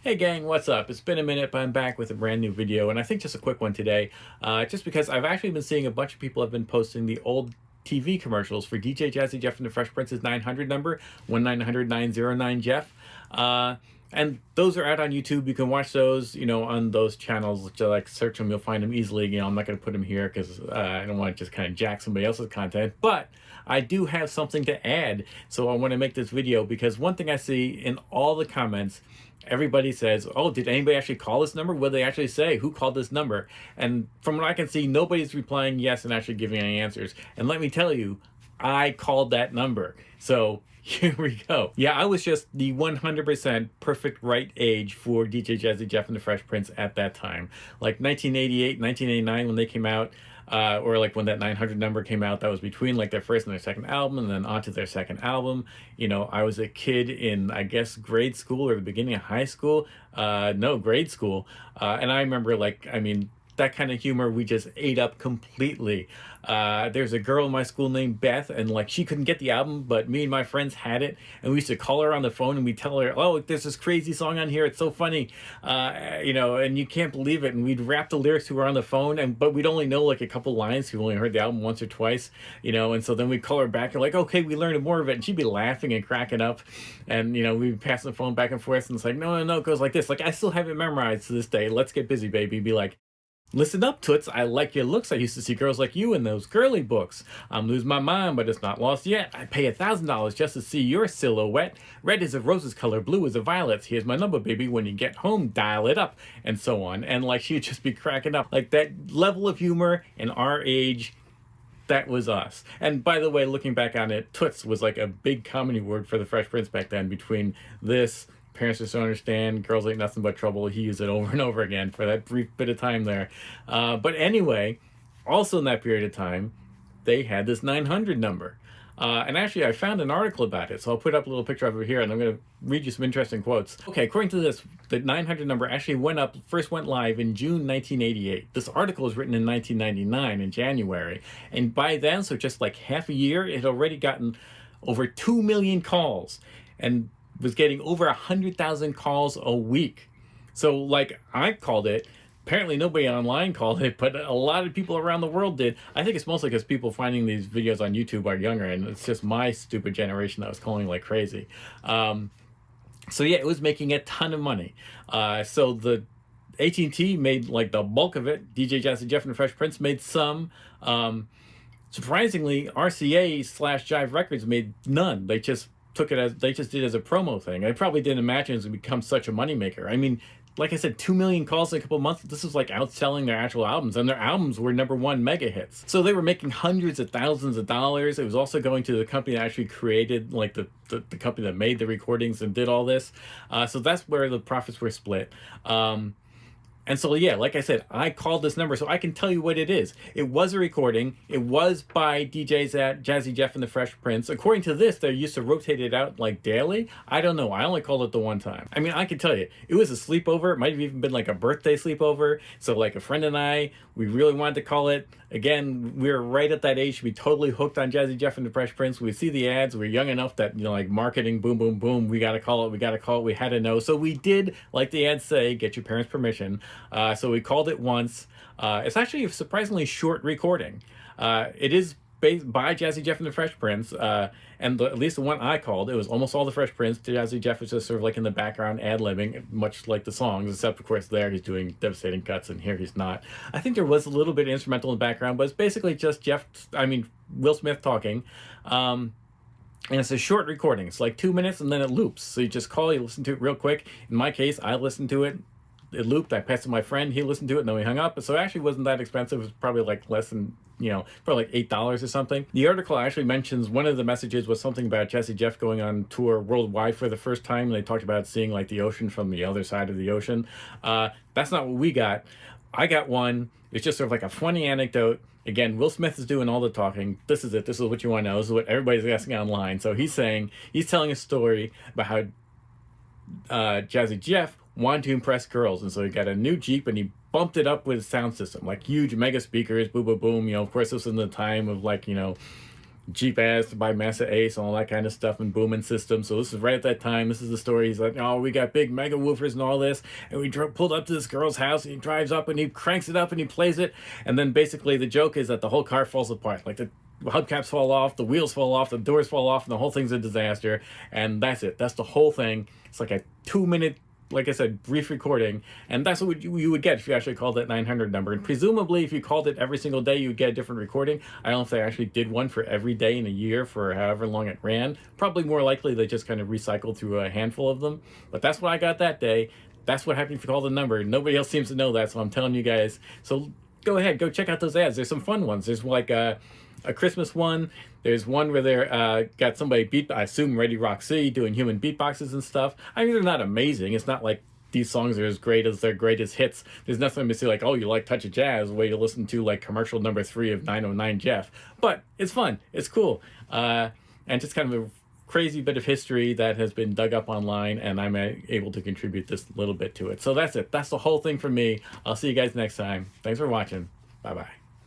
Hey gang, what's up? It's been a minute, but I'm back with a brand new video, and I think just a quick one today. Just because I've actually been seeing a bunch of people have been posting the old TV commercials for DJ Jazzy Jeff and the Fresh Prince's 900 number, 1-900-909 Jeff. And those are out on YouTube. You can watch those, on those channels. Just like search them, you'll find them easily. I'm not going to put them here because I don't want to just kind of jack somebody else's content. But I do have something to add, so I want to make this video because one thing I see in all the comments, everybody says, oh, did anybody actually call this number? Will they actually say who called this number? And from what I can see, nobody's replying yes and actually giving any answers. And let me tell you, I called that number. So here we go. Yeah, I was just the 100% perfect right age for DJ Jazzy Jeff and the Fresh Prince at that time. Like 1988, 1989 when they came out, or like when that 900 number came out, that was between like their first and their second album and then onto their second album. I was a kid in, I guess, grade school or the beginning of high school. No, grade school. And I remember that kind of humor we just ate up completely. There's a girl in my school named Beth, and like she couldn't get the album, but me and my friends had it, and we used to call her on the phone and we tell her, oh, there's this crazy song on here, it's so funny, and you can't believe it, and we'd rap the lyrics to her on the phone, but we'd only know like a couple lines, we only heard the album once or twice, and so then we'd call her back and like, okay, we learned more of it, and she'd be laughing and cracking up, and we'd pass the phone back and forth, and it's like, no, it goes like this, like I still have it memorized to this day. Let's get busy, baby. Be like, listen up, Toots. I like your looks. I used to see girls like you in those girly books. I'm losing my mind, but it's not lost yet. I pay $1,000 just to see your silhouette. Red is a rose's color, blue is a violet's. Here's my number, baby. When you get home, dial it up, and so on. And like she'd just be cracking up. Like that level of humor in our age, that was us. And by the way, looking back on it, Toots was like a big comedy word for the Fresh Prince back then. Between this, Parents Just Don't Understand, Girls Ain't Nothing But Trouble, he used it over and over again for that brief bit of time there. But anyway, also in that period of time, they had this 900 number. And actually, I found an article about it, so I'll put up a little picture of it here, and I'm going to read you some interesting quotes. Okay, according to this, the 900 number actually first went live in June 1988. This article was written in 1999, in January, and by then, so just like half a year, it had already gotten over 2 million calls, and was getting over 100,000 calls a week. So like I called it. Apparently nobody online called it, but a lot of people around the world did. I think it's mostly because people finding these videos on YouTube are younger, and it's just my stupid generation that was calling like crazy. So yeah, it was making a ton of money. So the AT&T made like the bulk of it. DJ Jazzy Jeff and the Fresh Prince made some. Surprisingly, RCA/Jive Records made none. They just did it as a promo thing. I probably didn't imagine it would become such a moneymaker. I mean, like I said, 2 million calls in a couple of months. This was like outselling their actual albums, and their albums were #1 mega hits. So they were making hundreds of thousands of dollars. It was also going to the company that actually created, like the company that made the recordings and did all this. So that's where the profits were split. And so, yeah, like I said, I called this number so I can tell you what it is. It was a recording. It was by DJs at Jazzy Jeff and the Fresh Prince. According to this, they used to rotate it out like daily. I don't know. I only called it the one time. I mean, I can tell you, it was a sleepover. It might have even been like a birthday sleepover. So like a friend and I, we really wanted to call it. Again, we were right at that age to be totally hooked on Jazzy Jeff and the Fresh Prince. We see the ads. We're young enough that, like marketing, boom, boom, boom. We got to call it. We had to know. So we did, like the ads say, get your parents' permission. So we called it once. It's actually a surprisingly short recording. It is based by Jazzy Jeff and the Fresh Prince, and at least the one I called, it was almost all the Fresh Prince. Jazzy Jeff was just sort of like in the background ad-libbing, much like the songs, except of course there he's doing devastating cuts, and here he's not. I think there was a little bit of instrumental in the background, but it's basically just Will Smith talking. And it's a short recording. It's like 2 minutes, and then it loops. So you just call, you listen to it real quick. In my case, I listened to it. It looped. I passed it to my friend. He listened to it, and then we hung up. So it actually wasn't that expensive. It was probably like less than, probably like $8 or something. The article actually mentions one of the messages was something about Jazzy Jeff going on tour worldwide for the first time. And they talked about seeing like the ocean from the other side of the ocean. That's not what we got. I got one. It's just sort of like a funny anecdote. Again, Will Smith is doing all the talking. This is it. This is what you want to know. This is what everybody's asking online. So he's telling a story about how Jazzy Jeff wanted to impress girls, and so he got a new Jeep and he bumped it up with a sound system, like huge mega speakers, boom, boom, boom. Of course, this was in the time of like, cheap ass to buy Massa Ace and all that kind of stuff and booming systems. So this is right at that time. This is the story. He's like, oh, we got big mega woofers and all this. And we pulled up to this girl's house, and he drives up and he cranks it up and he plays it. And then basically the joke is that the whole car falls apart. Like the hubcaps fall off, the wheels fall off, the doors fall off, and the whole thing's a disaster. And that's it. That's the whole thing. It's like a 2-minute, like I said, brief recording, and that's what you would get if you actually called that 900 number. And presumably, if you called it every single day, you would get a different recording. I don't know if they actually did one for every day in a year for however long it ran. Probably more likely they just kind of recycled through a handful of them. But that's what I got that day. That's what happened if you call the number. Nobody else seems to know that, so I'm telling you guys. So go ahead, go check out those ads. There's some fun ones. There's like a Christmas one. There's one where they're got somebody I assume Ready Rock City doing human beatboxes and stuff. I mean, they're not amazing. It's not like these songs are as great as their greatest hits. There's nothing to say like, oh, you like Touch of Jazz, way to listen to like commercial number 3 of 909 Jeff. But it's fun. It's cool. And just kind of a crazy bit of history that has been dug up online, and I'm able to contribute this little bit to it. So that's it. That's the whole thing for me. I'll see you guys next time. Thanks for watching. Bye-bye.